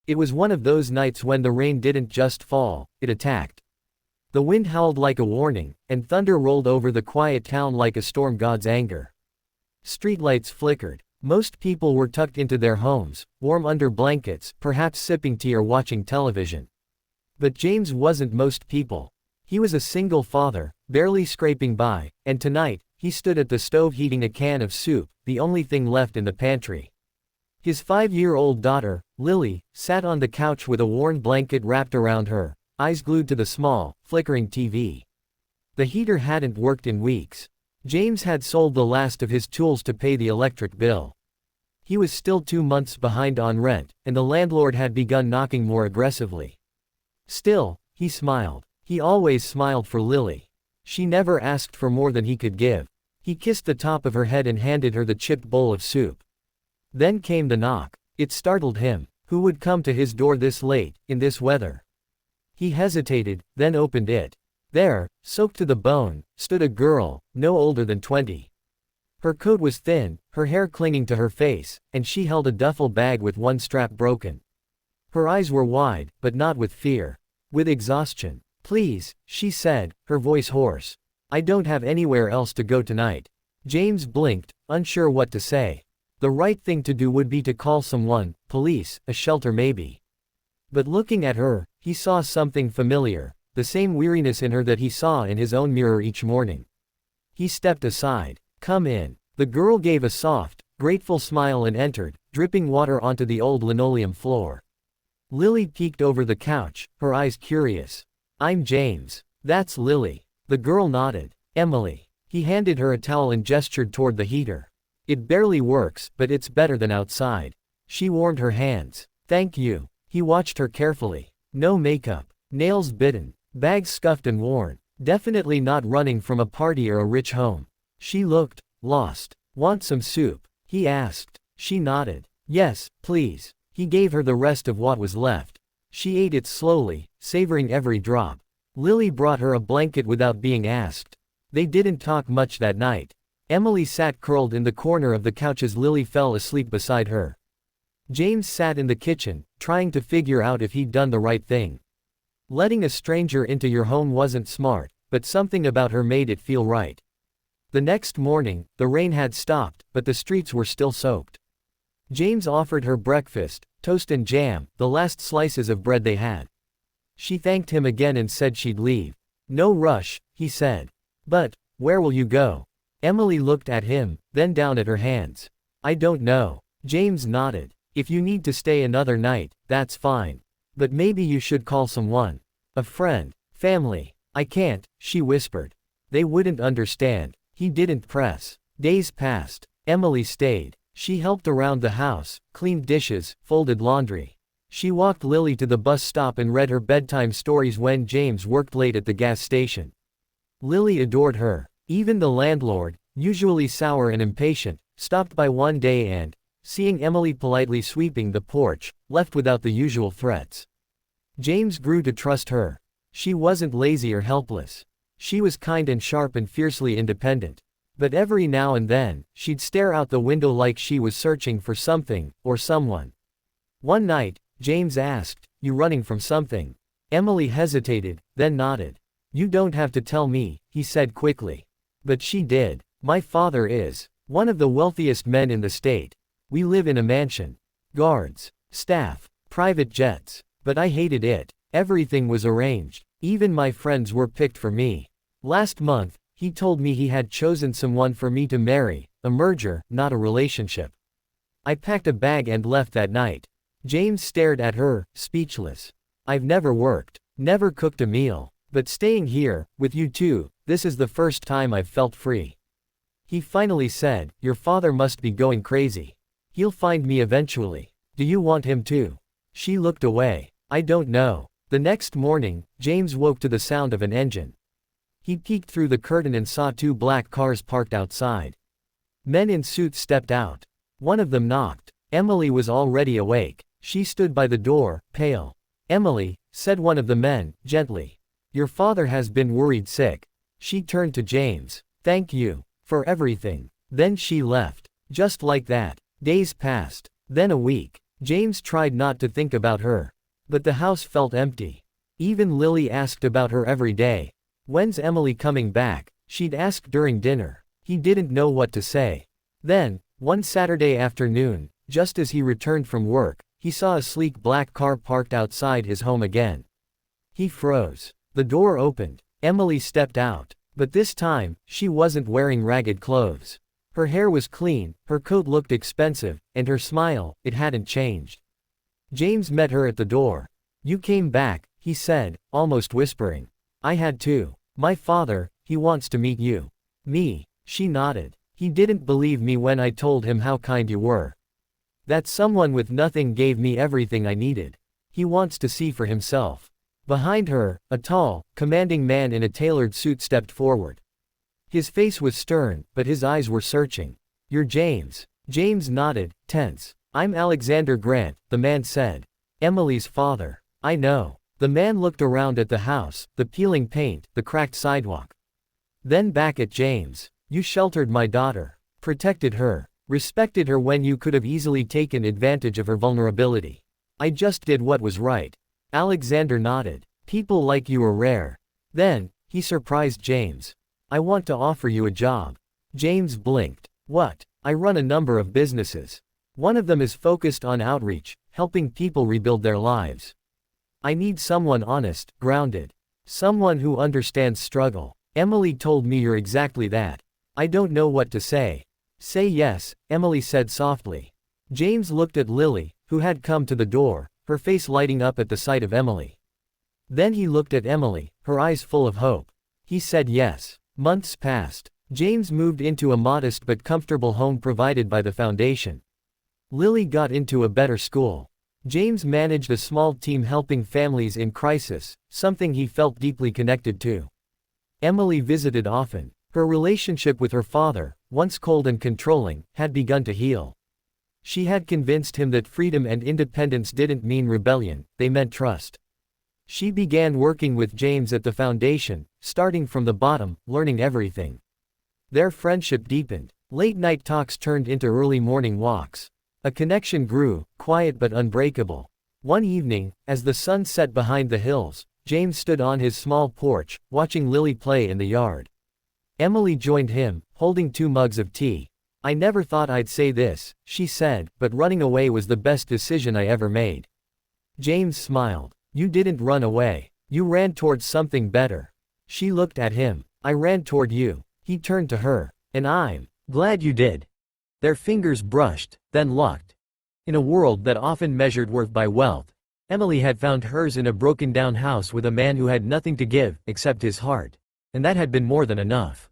It was one of those nights when the rain didn't just fall, it attacked. The wind howled like a warning, and thunder rolled over the quiet town like a storm god's anger. Streetlights flickered. Most people were tucked into their homes, warm under blankets, perhaps sipping tea or watching television. But James wasn't most people. He was a single father, barely scraping by, and tonight, he stood at the stove heating a can of soup, the only thing left in the pantry. His 5-year-old daughter, Lily, sat on the couch with a worn blanket wrapped around her, eyes glued to the small, flickering TV. The heater hadn't worked in weeks. James had sold the last of his tools to pay the electric bill. He was still 2 months behind on rent, and the landlord had begun knocking more aggressively. Still, he smiled. He always smiled for Lily. She never asked for more than he could give. He kissed the top of her head and handed her the chipped bowl of soup. Then came the knock. It startled him. Who would come to his door this late, in this weather? He hesitated, then opened it. There, soaked to the bone, stood a girl, no older than 20. Her coat was thin, her hair clinging to her face, and she held a duffel bag with one strap broken. Her eyes were wide, but not with fear. With exhaustion. "Please," she said, her voice hoarse. "I don't have anywhere else to go tonight." James blinked, unsure what to say. The right thing to do would be to call someone, police, a shelter maybe. But looking at her, he saw something familiar, the same weariness in her that he saw in his own mirror each morning. He stepped aside. "Come in." The girl gave a soft, grateful smile and entered, dripping water onto the old linoleum floor. Lily peeked over the couch, her eyes curious. "I'm James." "That's Lily." The girl nodded. "Emily." He handed her a towel and gestured toward the heater. "It barely works, but it's better than outside." She warmed her hands. "Thank you." He watched her carefully. No makeup. Nails bitten. Bags scuffed and worn. Definitely not running from a party or a rich home. She looked lost. "Want some soup?" he asked. She nodded. "Yes, please." He gave her the rest of what was left. She ate it slowly, savoring every drop. Lily brought her a blanket without being asked. They didn't talk much that night. Emily sat curled in the corner of the couch as Lily fell asleep beside her. James sat in the kitchen, trying to figure out if he'd done the right thing. Letting a stranger into your home wasn't smart, but something about her made it feel right. The next morning, the rain had stopped, but the streets were still soaked. James offered her breakfast, toast and jam, the last slices of bread they had. She thanked him again and said she'd leave. "No rush," he said. "But, where will you go?" Emily looked at him, then down at her hands. "I don't know." James nodded. "If you need to stay another night, that's fine. But maybe you should call someone. A friend. Family." "I can't," she whispered. They wouldn't understand. He didn't press. Days passed. Emily stayed. She helped around the house, cleaned dishes, folded laundry. She walked Lily to the bus stop and read her bedtime stories when James worked late at the gas station. Lily adored her. Even the landlord, usually sour and impatient, stopped by one day and, seeing Emily politely sweeping the porch, left without the usual threats. James grew to trust her. She wasn't lazy or helpless. She was kind and sharp and fiercely independent. But every now and then, she'd stare out the window like she was searching for something, or someone. One night, James asked, "You running from something?" Emily hesitated, then nodded. "You don't have to tell me," he said quickly. But she did. "My father is one of the wealthiest men in the state. We live in a mansion. Guards, staff, private jets. But I hated it. Everything was arranged. Even my friends were picked for me. Last month, he told me he had chosen someone for me to marry, a merger, not a relationship. I packed a bag and left that night." James stared at her, speechless. "I've never worked, never cooked a meal. But staying here, with you two, this is the first time I've felt free." He finally said, "Your father must be going crazy. He'll find me eventually. Do you want him to?" She looked away. "I don't know." The next morning, James woke to the sound of an engine. He peeked through the curtain and saw 2 black cars parked outside. Men in suits stepped out. One of them knocked. Emily was already awake. She stood by the door, pale. "Emily," said one of the men, gently. "Your father has been worried sick." She turned to James. "Thank you for everything." Then she left. Just like that. Days passed. Then a week. James tried not to think about her. But the house felt empty. Even Lily asked about her every day. When's Emily coming back? She'd ask during dinner. He didn't know what to say. Then, one Saturday afternoon, just as he returned from work, he saw a sleek black car parked outside his home again. He froze. The door opened. Emily stepped out. But this time, she wasn't wearing ragged clothes. Her hair was clean, her coat looked expensive, and her smile, it hadn't changed. James met her at the door. "You came back," he said, almost whispering. "I had to. My father, he wants to meet you." "Me?" She nodded. "He didn't believe me when I told him how kind you were. That someone with nothing gave me everything I needed. He wants to see for himself." Behind her, a tall, commanding man in a tailored suit stepped forward. His face was stern, but his eyes were searching. "You're James." James nodded, tense. "I'm Alexander Grant," the man said. "Emily's father." "I know." The man looked around at the house, the peeling paint, the cracked sidewalk. Then back at James. "You sheltered my daughter. Protected her. Respected her when you could have easily taken advantage of her vulnerability. I just did what was right." Alexander nodded. "People like you are rare." Then, he surprised James. "I want to offer you a job." James blinked. "What?" "I run a number of businesses. One of them is focused on outreach, helping people rebuild their lives. I need someone honest, grounded. Someone who understands struggle." "Emily told me you're exactly that." "I don't know what to say." "Say yes," Emily said softly. James looked at Lily, who had come to the door, her face lighting up at the sight of Emily. Then he looked at Emily, her eyes full of hope. He said yes. Months passed. James moved into a modest but comfortable home provided by the foundation. Lily got into a better school. James managed a small team helping families in crisis, something he felt deeply connected to. Emily visited often. Her relationship with her father, once cold and controlling, had begun to heal. She had convinced him that freedom and independence didn't mean rebellion, they meant trust. She began working with James at the foundation, starting from the bottom, learning everything. Their friendship deepened. Late-night talks turned into early morning walks. A connection grew, quiet but unbreakable. One evening, as the sun set behind the hills, James stood on his small porch, watching Lily play in the yard. Emily joined him, holding 2 mugs of tea. "I never thought I'd say this," she said, "but running away was the best decision I ever made." James smiled. "You didn't run away. You ran towards something better." She looked at him. "I ran toward you." He turned to her. "And I'm glad you did." Their fingers brushed, then locked. In a world that often measured worth by wealth, Emily had found hers in a broken-down house with a man who had nothing to give, except his heart. And that had been more than enough.